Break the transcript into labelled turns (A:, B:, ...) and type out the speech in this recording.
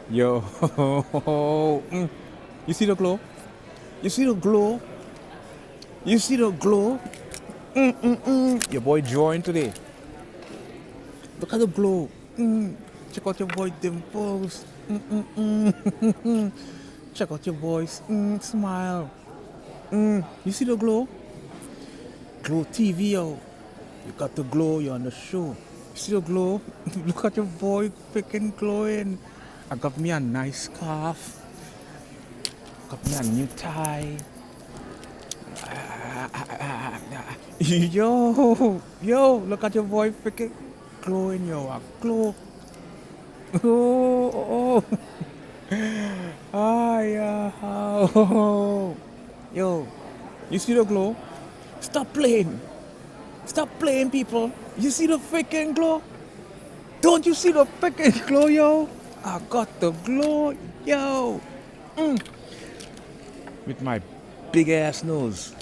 A: Yo, you see the glow? You see the glow? You see the glow? Your boy joined today. Look at the glow. Check out your boy Dimples. Check out your boys. Smile. You see the glow? Glow TV, yo. You got the glow, you're on the show. You see the glow? Look at your boy freaking glowing. I got me a nice scarf. Got me a new tie. Yo, look at your boy freaking glowing, yo. A glow. Oh. Yeah. Yo, you see the glow? Stop playing. Stop playing, people. You see the freaking glow? Don't you see the freaking glow, yo? I got the glow, yo. With my big ass nose.